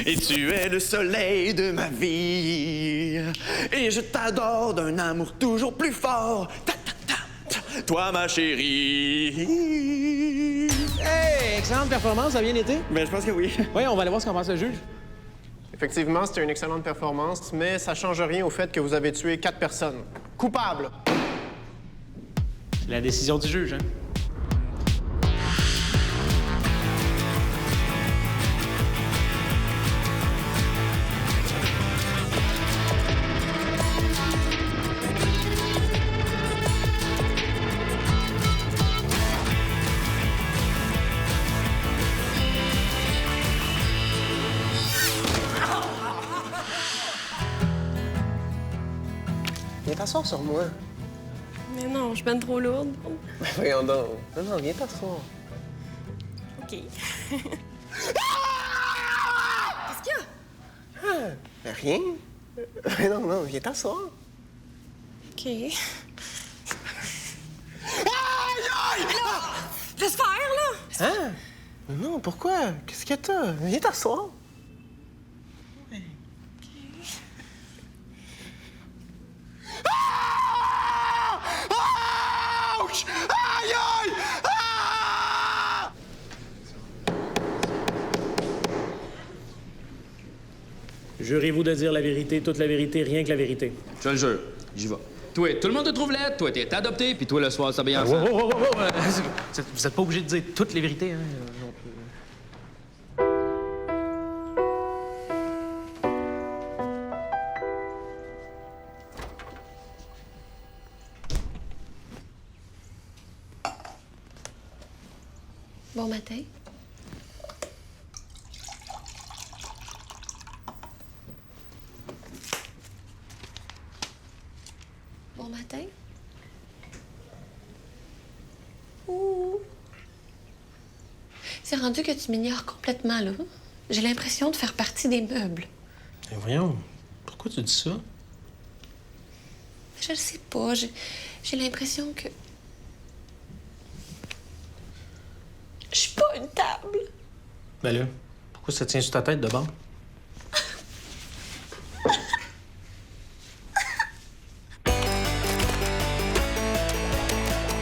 Et tu es le soleil de ma vie. Et je t'adore d'un amour toujours plus fort. Ta, ta, ta, ta, toi, ma chérie. Hey, excellente performance, ça a bien été? Ben, je pense que oui. Oui, on va aller voir ce qu'en pense le juge. Effectivement, c'était une excellente performance, mais ça change rien au fait que vous avez tué 4 personnes. Coupable! C'est la décision du juge, hein? Viens t'asseoir sur moi. Mais non, je suis ben trop lourde. Ben voyons donc. Non, viens t'asseoir. OK. Qu'est-ce qu'il y a? Ben rien. Non, viens t'asseoir. OK. Laisse faire, là! Hein? Non, pourquoi? Qu'est-ce que t'as? Viens t'asseoir. Ouch! Aïe, aïe! Ah! Jurez-vous de dire la vérité, toute la vérité, rien que la vérité. Je le jure, j'y vais. Toi, tout le monde te trouve laide, toi, t'es adopté, puis toi, le soir, ça bien ensemble. Vous êtes pas obligé de dire toutes les vérités, hein? Bon matin. Bon matin. Ouh. C'est rendu que tu m'ignores complètement, là. J'ai l'impression de faire partie des meubles. Mais voyons, pourquoi tu dis ça? Je le sais pas. J'ai l'impression que... Je suis pas une table. Ben là, pourquoi ça tient sur ta tête de bord?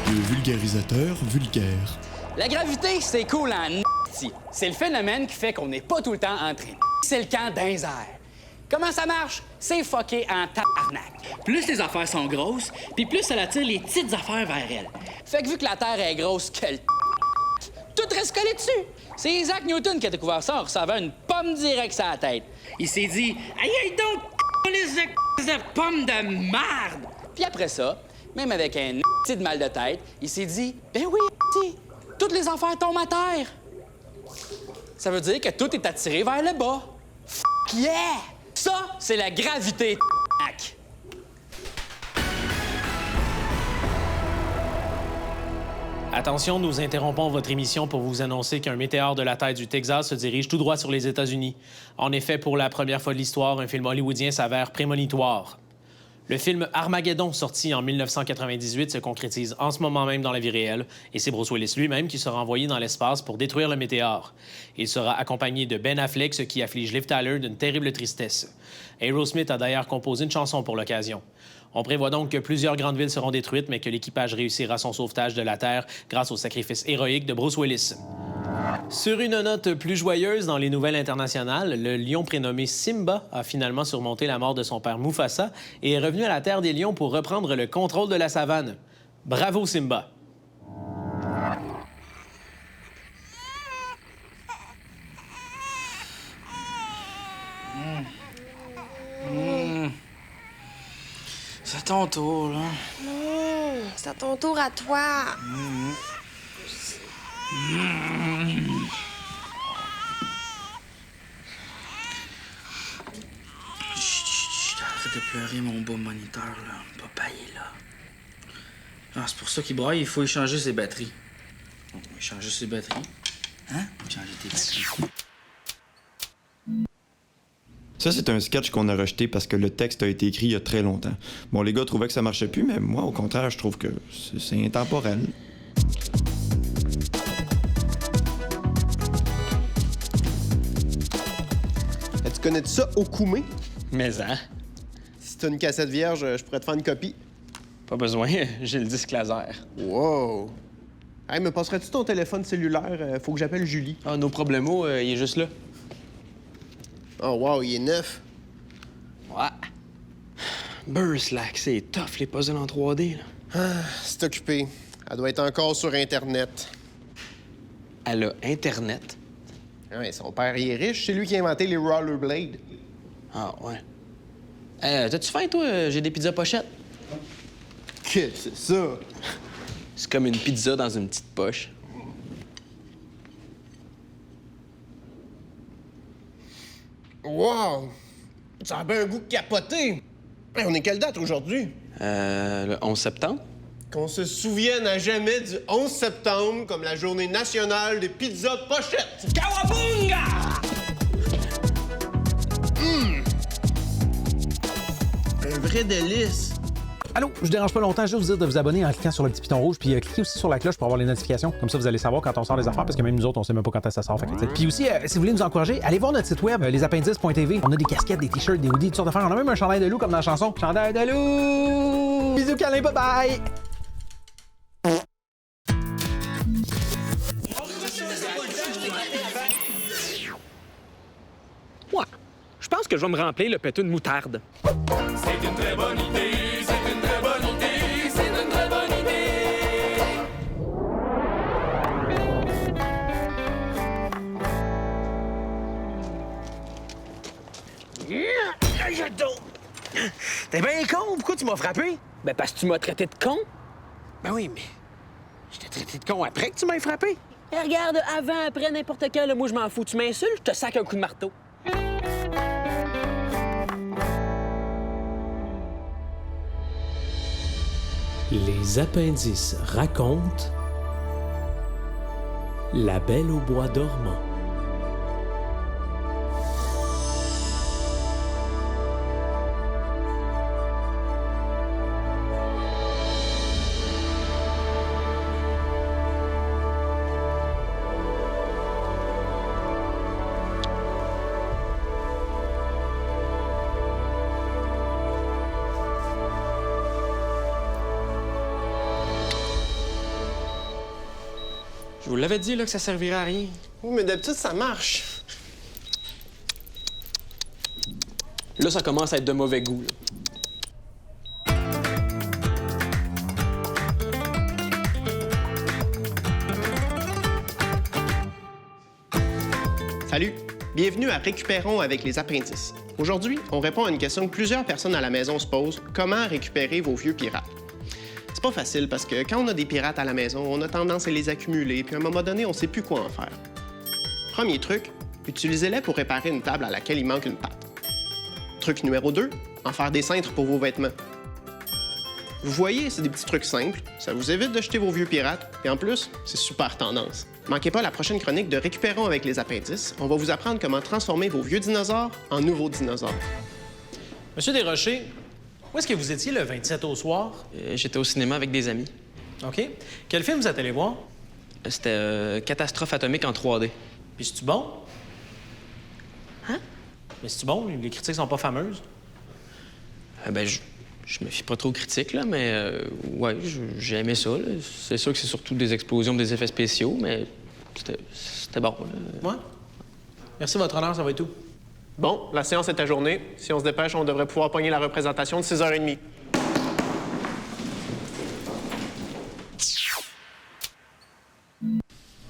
Le vulgarisateur vulgaire. La gravité, c'est cool en n***ti. C'est le phénomène qui fait qu'on n'est pas tout le temps en train. C'est le camp d'un airs. Comment ça marche? C'est fucké en tabarnak. Plus les affaires sont grosses, puis plus ça attire les petites affaires vers elles. Fait que vu que la Terre est grosse que le tout reste collé dessus. C'est Isaac Newton qui a découvert ça en recevant une pomme direct sur la tête. Il s'est dit « Aïe donc, les pommes de merde! » Puis après ça, même avec un petit de mal de tête, il s'est dit « Ben oui, toutes les affaires tombent à terre. » Ça veut dire que tout est attiré vers le bas. F*** yeah! Ça, c'est la gravité, tabarnak. Attention, nous interrompons votre émission pour vous annoncer qu'un météore de la taille du Texas se dirige tout droit sur les États-Unis. En effet, pour la première fois de l'histoire, un film hollywoodien s'avère prémonitoire. Le film Armageddon, sorti en 1998, se concrétise en ce moment même dans la vie réelle, et c'est Bruce Willis lui-même qui sera envoyé dans l'espace pour détruire le météore. Il sera accompagné de Ben Affleck, ce qui afflige Liv Tyler d'une terrible tristesse. Aerosmith a d'ailleurs composé une chanson pour l'occasion. On prévoit donc que plusieurs grandes villes seront détruites, mais que l'équipage réussira son sauvetage de la Terre grâce au sacrifice héroïque de Bruce Willis. Sur une note plus joyeuse dans les nouvelles internationales, le lion prénommé Simba a finalement surmonté la mort de son père Mufasa et est revenu à la Terre des Lions pour reprendre le contrôle de la savane. Bravo, Simba! C'est à ton tour, là. Non, c'est à ton tour à toi. Chut, arrête de pleurer, mon beau moniteur, là. Papa, il est là. Ah, c'est pour ça qu'il braille, il faut échanger ses batteries. On va échanger ses batteries. Hein? Échanger tes batteries. Ça, c'est un sketch qu'on a rejeté parce que le texte a été écrit il y a très longtemps. Bon, les gars trouvaient que ça marchait plus, mais moi, au contraire, je trouve que c'est intemporel. Tu connais ça, Okume? Mais hein, Si t'as une cassette vierge, je pourrais te faire une copie. pas besoin, j'ai le disque laser. Wow! Hey, me passerais-tu ton téléphone cellulaire? Faut que j'appelle Julie. Ah, nos problemos, il est juste là. Oh wow, il est neuf. Ouais. Burslack, c'est tough, les puzzles en 3D, là. C'est occupé. Elle doit être encore sur Internet. Elle a Internet. Ouais, son père, il est riche. C'est lui qui a inventé les rollerblades. Ah, ouais. T'as-tu faim, toi? J'ai des pizzas pochettes. Qu'est-ce que c'est ça? C'est comme une pizza dans une petite poche. Wow! Ça a bien un goût capoté! Hey, on est quelle date aujourd'hui? Le 11 septembre? Qu'on se souvienne à jamais du 11 septembre comme la journée nationale des pizzas pochettes! Kawabunga! Un vrai délice! Allô, je vous dérange pas longtemps, je vais vous dire de vous abonner en cliquant sur le petit piton rouge, puis cliquez aussi sur la cloche pour avoir les notifications. Comme ça, vous allez savoir quand on sort des affaires, parce que même nous autres, on sait même pas quand ça sort. Puis aussi, si vous voulez nous encourager, allez voir notre site web, lesappendices.tv. On a des casquettes, des t-shirts, des hoodies, toutes sortes d'affaires. On a même un chandail de loup comme dans la chanson. Chandail de loup! Bisous, câlin, bye bye! Ouais. Je pense que je vais me remplir le péteux de moutarde. C'est une très bonne idée, c'est une très bonne idée, c'est une très bonne idée! T'es bien con, pourquoi tu m'as frappé? Ben, parce que tu m'as traité de con. Ben oui, mais je t'ai traité de con après que tu m'aies frappé. Eh, regarde, avant, après, n'importe quand, là, moi, je m'en fous. Tu m'insultes, je te sac un coup de marteau. Les appendices racontent La Belle au bois dormant. Je vous l'avais dit, là, que ça servirait à rien. Oui, mais d'habitude, ça marche. Là, ça commence à être de mauvais goût, là. Salut! Bienvenue à Récupérons avec les appendices. Aujourd'hui, on répond à une question que plusieurs personnes à la maison se posent. Comment récupérer vos vieux pirates? C'est pas facile parce que quand on a des pirates à la maison, on a tendance à les accumuler, puis à un moment donné, on sait plus quoi en faire. Premier truc, utilisez-les pour réparer une table à laquelle il manque une patte. Truc numéro 2, en faire des cintres pour vos vêtements. Vous voyez, c'est des petits trucs simples, ça vous évite de jeter vos vieux pirates, et en plus, c'est super tendance. Manquez pas la prochaine chronique de Récupérons avec les appendices. On va vous apprendre comment transformer vos vieux dinosaures en nouveaux dinosaures. Monsieur Desrochers, où est-ce que vous étiez le 27 au soir? J'étais au cinéma avec des amis. OK. Quel film vous êtes allé voir? C'était Catastrophe atomique en 3D. Puis c'est-tu bon? Hein? Mais c'est-tu bon? Les critiques sont pas fameuses. Ben, je me fie pas trop aux critiques, là, mais ouais, j'ai aimé ça, là. C'est sûr que c'est surtout des explosions, des effets spéciaux, mais c'était bon, là. Ouais. Merci, votre honneur, ça va être tout. Bon, la séance est ajournée. Si on se dépêche, on devrait pouvoir pogner la représentation de 6h30.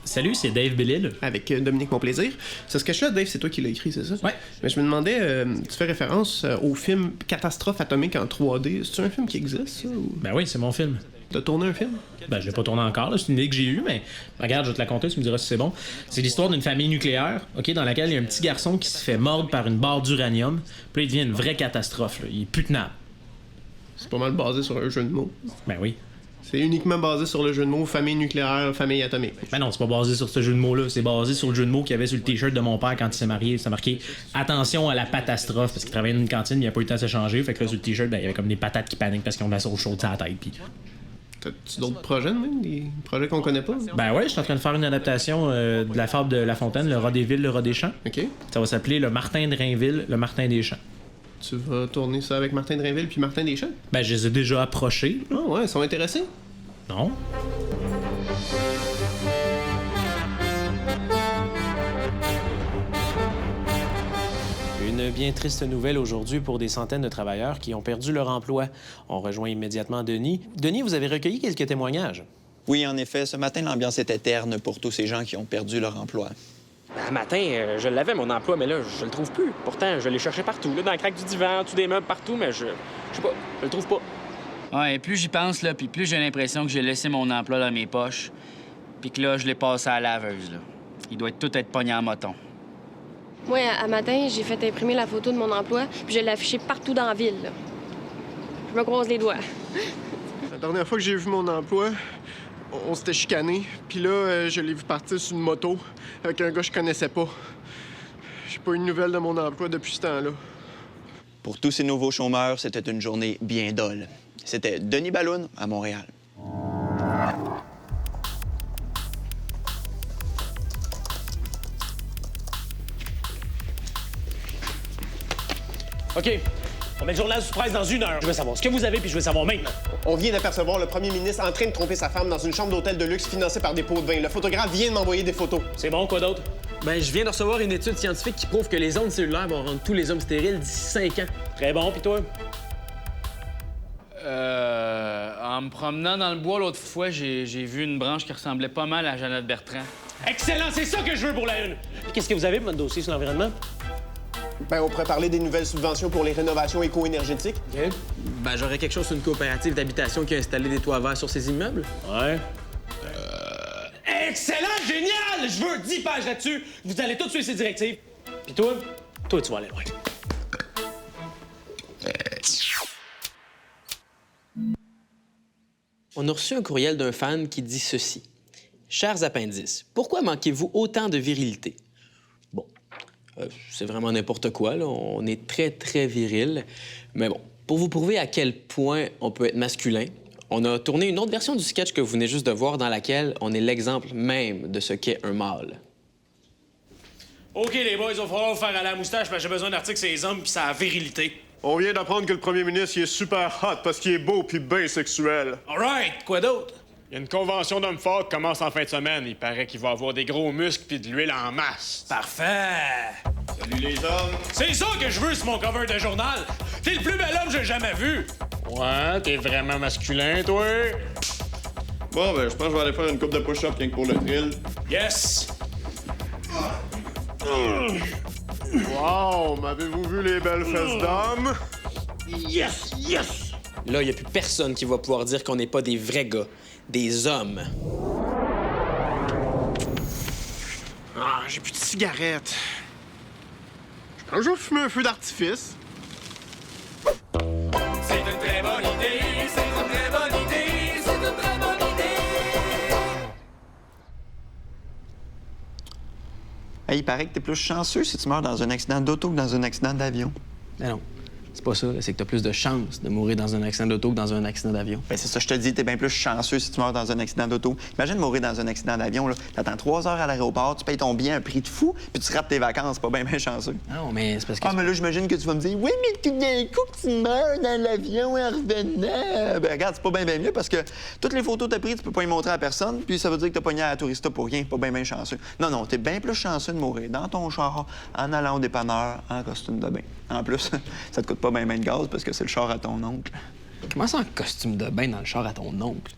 Salut, c'est Dave Bellil. Avec Dominique Monplaisir. Ce sketch-là, Dave, c'est toi qui l'as écrit, c'est ça? Ouais. Mais je me demandais, tu fais référence au film Catastrophe atomique en 3D. C'est un film qui existe, ça? Ou... Ben oui, c'est mon film. T'as tourné un film? Ben, je l'ai pas tourné encore, là. C'est une idée que j'ai eue, mais regarde, je vais te la conter, tu me diras si c'est bon. C'est l'histoire d'une famille nucléaire, OK, dans laquelle il y a un petit garçon qui se fait mordre par une barre d'uranium. Puis là, il devient une vraie catastrophe, là. Il est plus tenable. C'est pas mal basé sur un jeu de mots. Ben oui. C'est uniquement basé sur le jeu de mots famille nucléaire, famille atomique. Ben non, c'est pas basé sur ce jeu de mots-là. C'est basé sur le jeu de mots qu'il y avait sur le t-shirt de mon père quand il s'est marié. C'est marqué « Attention à la patastrophe » parce qu'il travaillait dans une cantine, il a pas eu le temps de se changer. Fait que là, sur le t-shirt, ben, il y avait comme des patates qui paniquent parce qu'ils ont de la sauce chaude sur la tête. Puis... T'as-tu d'autres projets, même? Des projets qu'on connaît pas? Ben ouais, je suis en train de faire une adaptation de la fable de La Fontaine, Le rat des villes, le rat des champs. OK. Ça va s'appeler Le Martin de Rainville, le Martin des champs. Tu vas tourner ça avec Martin de Rainville puis Martin Deschamps? Ben, je les ai déjà approchés. Ah ouais, ils sont intéressés? Non. Une bien triste nouvelle aujourd'hui pour des centaines de travailleurs qui ont perdu leur emploi. On rejoint immédiatement Denis. Denis, vous avez recueilli quelques témoignages. Oui, en effet, ce matin, l'ambiance était terne pour tous ces gens qui ont perdu leur emploi. Un matin, je l'avais, mon emploi, mais là, je le trouve plus. Pourtant, je l'ai cherché partout, là, dans le crack du divan, tous des meubles, partout, mais je sais pas, je le trouve pas. Ouais, et plus j'y pense, là, puis plus j'ai l'impression que j'ai laissé mon emploi dans mes poches, puis que là, je l'ai passé à la laveuse, là. Il doit tout être pogné en moton. Moi, à matin, j'ai fait imprimer la photo de mon emploi, puis je l'ai affiché partout dans la ville, là. Je me croise les doigts. La dernière fois que j'ai vu mon emploi, on s'était chicané, puis là, je l'ai vu partir sur une moto avec un gars que je connaissais pas. J'ai pas eu de nouvelles de mon emploi depuis ce temps-là. Pour tous ces nouveaux chômeurs, c'était une journée bien dolle. C'était Denis Balloun à Montréal. OK. On met le journal sous presse dans 1 heure. Je veux savoir ce que vous avez, puis je veux savoir maintenant. On vient d'apercevoir le premier ministre en train de tromper sa femme dans une chambre d'hôtel de luxe financée par des pots de vin. Le photographe vient de m'envoyer des photos. C'est bon, quoi d'autre? Ben, je viens de recevoir une étude scientifique qui prouve que les ondes cellulaires vont rendre tous les hommes stériles d'ici 5 ans. Très bon, puis toi? En me promenant dans le bois l'autre fois, j'ai vu une branche qui ressemblait pas mal à Jeannette Bertrand. Excellent, c'est ça que je veux pour la une. Qu'est-ce que vous avez pour votre dossier sur l'environnement? Ben, on pourrait parler des nouvelles subventions pour les rénovations éco-énergétiques. OK. Ben, j'aurais quelque chose sur une coopérative d'habitation qui a installé des toits verts sur ses immeubles. Ouais. Excellent, génial! Je veux 10 pages là-dessus. Vous allez tous suivre ces directives. Puis toi? Toi, tu vas aller loin. On a reçu un courriel d'un fan qui dit ceci. Chers appendices, pourquoi manquez-vous autant de virilité? Bon, c'est vraiment n'importe quoi, là. On est très, très viril. Mais bon, pour vous prouver à quel point on peut être masculin, on a tourné une autre version du sketch que vous venez juste de voir dans laquelle on est l'exemple même de ce qu'est un mâle. OK, les boys, il va falloir vous faire à la moustache parce que j'ai besoin d'articles sur les hommes puis sa virilité. On vient d'apprendre que le premier ministre il est super hot parce qu'il est beau puis bien sexuel. All right, quoi d'autre? Il y a une convention d'hommes forts qui commence en fin de semaine. Il paraît qu'il va avoir des gros muscles puis de l'huile en masse. Parfait! Salut les hommes! C'est ça que je veux sur mon cover de journal! T'es le plus bel homme que j'ai jamais vu! Ouais, t'es vraiment masculin, toi? Bon, ben, je pense que je vais aller faire une coupe de push-up rien que pour le thrill. Yes! Wow! M'avez-vous vu les belles fesses d'hommes? Yes! Yes! Là, il n'y a plus personne qui va pouvoir dire qu'on n'est pas des vrais gars, des hommes. Ah, j'ai plus de cigarettes. Je vais fumer un feu d'artifice. C'est une très bonne idée, c'est une très bonne idée, c'est une très bonne idée. Hey, il paraît que t'es plus chanceux si tu meurs dans un accident d'auto que dans un accident d'avion. Ben non, c'est pas ça. C'est que t'as plus de chances de mourir dans un accident d'auto que dans un accident d'avion. Ben c'est ça, je te dis, t'es bien plus chanceux si tu meurs dans un accident d'auto. Imagine mourir dans un accident d'avion, là. T'attends 3 heures à l'aéroport, tu payes ton billet à un prix de fou, puis tu rates tes vacances. Pas bien chanceux. Non, mais c'est parce que... Ah, mais là, j'imagine que tu vas me dire, oui, mais tout d'un coup, tu meurs dans l'avion en revenant. Ben regarde, c'est pas bien mieux parce que toutes les photos que t'as prises, tu peux pas y montrer à personne, puis ça veut dire que t'as pogné à la tourista pour rien. Pas bien chanceux. Non, non, t'es bien plus chanceux de mourir dans ton char, en allant au dépanneur, en costume de bain. En plus, ça te coûte pas bien de gaz parce que c'est le char à ton oncle. Comment ça, en costume de bain dans le char à ton oncle?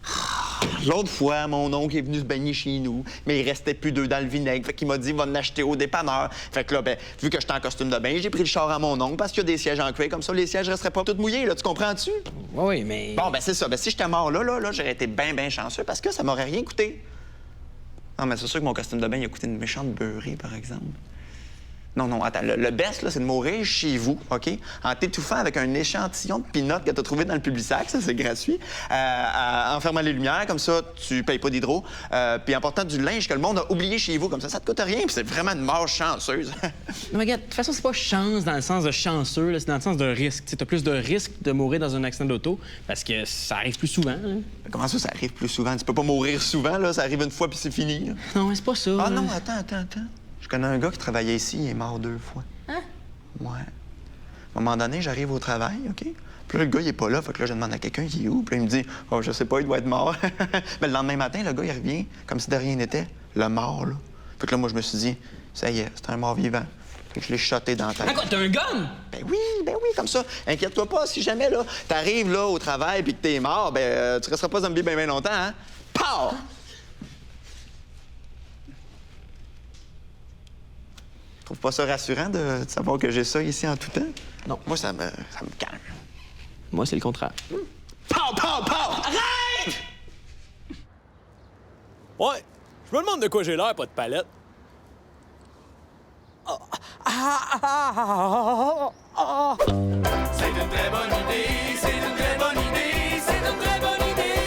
L'autre fois, mon oncle est venu se baigner chez nous, mais il restait plus d'œufs dans le vinaigre. Fait qu'il m'a dit, va en acheter au dépanneur. Fait que là, ben, vu que j'étais en costume de bain, j'ai pris le char à mon oncle parce qu'il y a des sièges en cuir. Comme ça, les sièges resteraient pas tous mouillés, là. Tu comprends-tu? Oui, mais... Bon, ben, c'est ça. Ben, si j'étais mort là, j'aurais été bien chanceux parce que ça m'aurait rien coûté. Non, mais c'est sûr que mon costume de bain, il a coûté une méchante beurrée, par exemple. Non, attends. Le best, là, c'est de mourir chez vous, OK? En t'étouffant avec un échantillon de peanuts que t'as trouvé dans le Publisac, ça, c'est gratuit. En fermant les lumières, comme ça, tu payes pas d'hydro. Puis en portant du linge que le monde a oublié chez vous, comme ça te coûte rien, puis c'est vraiment une mort chanceuse. Non, mais regarde, de toute façon, c'est pas chance dans le sens de chanceux, là, c'est dans le sens de risque. Tu as plus de risques de mourir dans un accident d'auto parce que ça arrive plus souvent. Là. Comment ça arrive plus souvent? Tu peux pas mourir souvent, là. Ça arrive une fois, puis c'est fini. Là. Non, c'est pas ça. Ah là. non, attends. Je connais un gars qui travaillait ici, il est mort 2 fois. Hein? Ouais. À un moment donné, j'arrive au travail, OK? Puis là, le gars, il est pas là. Fait que là, je demande à quelqu'un, il est où? Puis là, il me dit, oh, je sais pas, il doit être mort. Mais le lendemain matin, le gars, il revient comme si de rien n'était. Le mort, là. Fait que là, moi, je me suis dit, ça y est, c'est un mort vivant. Fait que je l'ai shoté dans la tête. Ah quoi, t'as un gun? Ben oui, comme ça. Inquiète-toi pas, si jamais, là, t'arrives, là, au travail puis que t'es mort, ben, tu resteras pas zombie bien longtemps, hein? Pow! Trouves pas ça rassurant de savoir que j'ai ça ici en tout temps? Non. Moi, ça me calme. Moi, c'est le contraire. Pow! Arrête! Ouais, je me demande de quoi j'ai l'air, pas de palette. C'est une très bonne idée, c'est une très bonne idée, c'est une très bonne idée.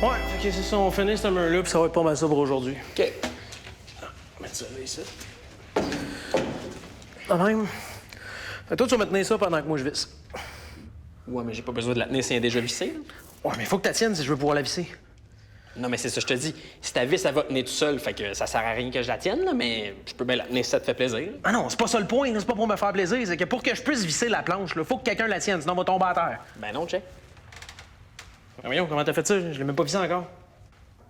Ouais, fait que c'est ça, on finit ce mur-là, puis ça va être pas mal ça pour aujourd'hui. OK. Mettre ça là, ici. De même. Fait que toi, tu vas me tenir ça pendant que moi je visse. Ouais, mais j'ai pas besoin de la tenir si elle est déjà vissée. Là. Ouais, mais faut que tu la tiennes si je veux pouvoir la visser. Non, mais c'est ça, je te dis. Si ta vis, elle va tenir tout seul, fait que ça sert à rien que je la tienne, là, mais je peux bien la tenir si ça te fait plaisir. Ah non, c'est pas ça le point, là, c'est pas pour me faire plaisir, c'est que pour que je puisse visser la planche, là, faut que quelqu'un la tienne, sinon on va tomber à terre. Ben non, check. Ben voyons, comment t'as fait ça? Je l'ai même pas vissé encore.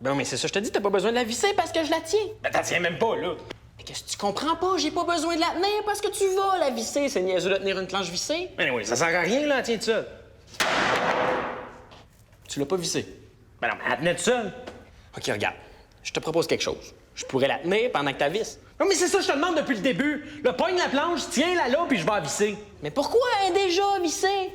Ben mais c'est ça, je te dis, t'as pas besoin de la visser parce que je la tiens. Ben t'en tiens même pas, là. Mais qu'est-ce que tu comprends pas? J'ai pas besoin de la tenir parce que tu vas la visser. C'est niaiseux de tenir une planche vissée. Ben oui, ça sert à rien, là, elle tient tout seul. Tu l'as pas vissée. Ben non, mais elle tenait tout seul. OK, regarde. Je te propose quelque chose. Je pourrais la tenir pendant que tu visses. Non, mais c'est ça que je te demande depuis le début. Le pogne la planche, tiens-la là, puis je vais la visser. Mais pourquoi elle est déjà vissée?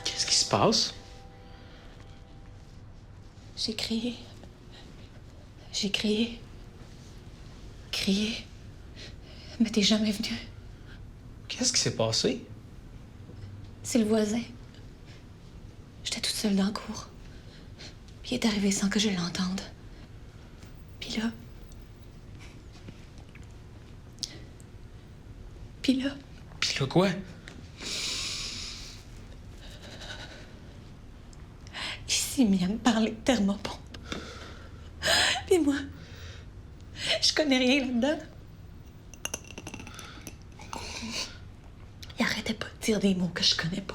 Qu'est-ce qui se passe? J'ai crié. J'ai crié. Crié. Mais t'es jamais venu. Qu'est-ce qui s'est passé? C'est le voisin. J'étais toute seule dans la cour. Puis il est arrivé sans que je l'entende. Puis là... Puis là... Puis là quoi? Il s'est mis à me parler de thermopompe. Puis moi... Je connais rien là-dedans. Il arrêtait pas de dire des mots que je connais pas.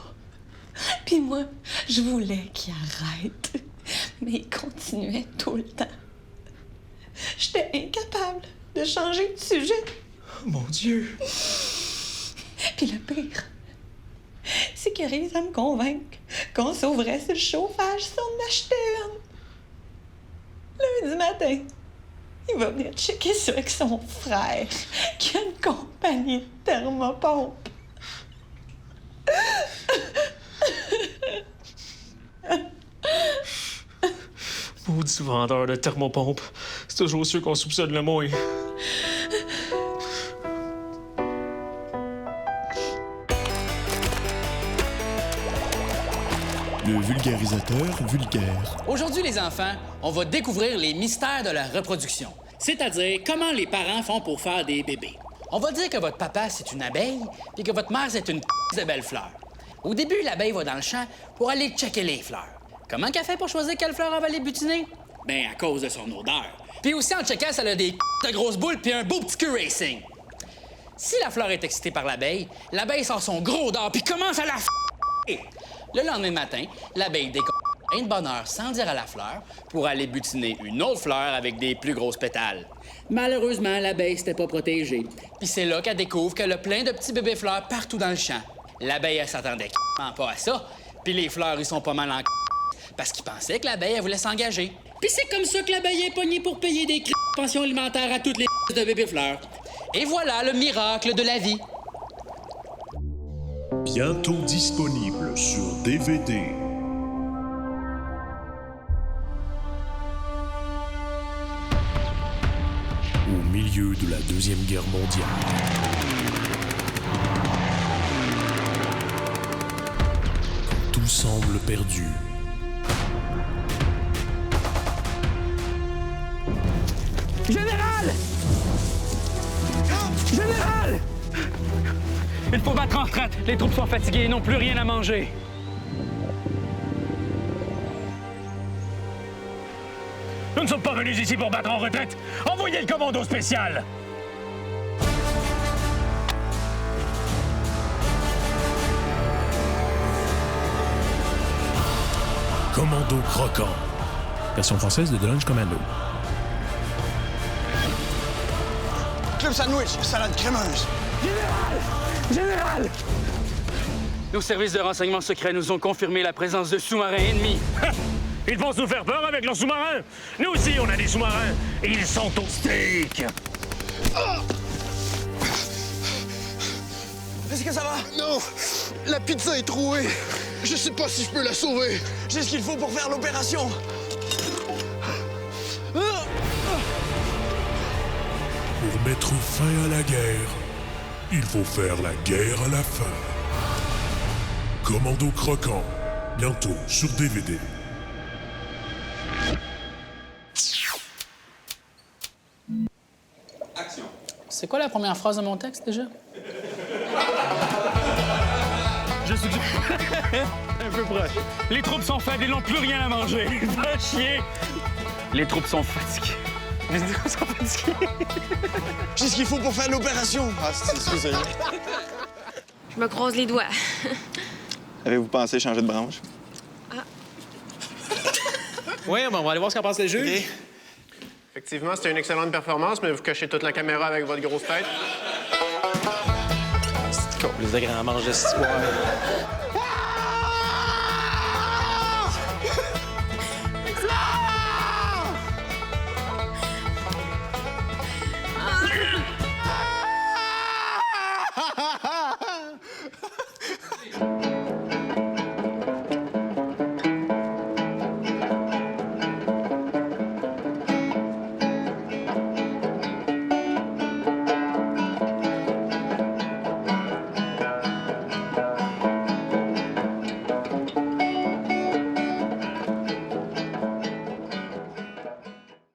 Puis moi, je voulais qu'il arrête. Mais il continuait tout le temps. J'étais incapable de changer de sujet. Oh mon Dieu! Puis le pire, c'est qu'il a réussi à me convaincre qu'on s'ouvrait sur le chauffage si on en achetait une. Lundi matin, il va venir checker ça avec son frère, qui a une compagnie de thermopompe. Maudit vendeur de thermopompe. C'est toujours ceux qu'on soupçonne le moins. Le vulgarisateur vulgaire. Aujourd'hui, les enfants, on va découvrir les mystères de la reproduction. C'est-à-dire comment les parents font pour faire des bébés. On va dire que votre papa, c'est une abeille, puis que votre mère, c'est une de belle fleur. Au début, l'abeille va dans le champ pour aller checker les fleurs. Comment qu'elle fait pour choisir quelle fleur elle va aller butiner? Ben, à cause de son odeur. Puis aussi, en checkant, ça a des de grosses boules puis un beau petit queue racing. Si la fleur est excitée par l'abeille sort son gros dard puis commence à la Le lendemain matin, l'abeille décolle plein de bonheur sans dire à la fleur pour aller butiner une autre fleur avec des plus grosses pétales. Malheureusement, l'abeille s'était pas protégée. Puis c'est là qu'elle découvre qu'elle a plein de petits bébés fleurs partout dans le champ. L'abeille, elle s'attendait pas à ça. Puis les fleurs, ils sont pas mal en parce qu'ils pensaient que l'abeille, elle voulait s'engager. Puis c'est comme ça que l'abeille est pognée pour payer des pensions alimentaires à toutes les de bébés fleurs. Et voilà le miracle de la vie. Bientôt disponible sur DVD. Au milieu de la Deuxième Guerre mondiale, quand tout semble perdu, Général! Général! Il faut battre en retraite. Les troupes sont fatiguées et n'ont plus rien à manger. Nous ne sommes pas venus ici pour battre en retraite. Envoyez le commando spécial! Commando Croquant. Version française de The Lunch Commando. Club sandwich, salade crémeuse. Général! Nos services de renseignement secrets nous ont confirmé la présence de sous-marins ennemis. Ils pensent nous faire peur avec leurs sous-marins. Nous aussi, on a des sous-marins. Et ils sont au steak. Est-ce que ça va? Non, la pizza est trouée. Je sais pas si je peux la sauver. J'ai ce qu'il faut pour faire l'opération. Pour mettre fin à la guerre, il faut faire la guerre à la fin. Commando Croquant, bientôt sur DVD. Action. C'est quoi la première phrase de mon texte, déjà? Je suis un peu proche. Les troupes sont faibles, ils n'ont plus rien à manger. Va chier. Les troupes sont fatiguées. Les troupes sont fatiguées. J'ai ce qu'il faut pour faire l'opération. Ah, excusez. Je me croise les doigts. Avez-vous pensé changer de branche? Oui, ben on va aller voir ce qu'en pense les juges. Effectivement, c'était une excellente performance, mais vous cachez toute la caméra avec votre grosse tête. C'est con, les agréments mangent de ce soir.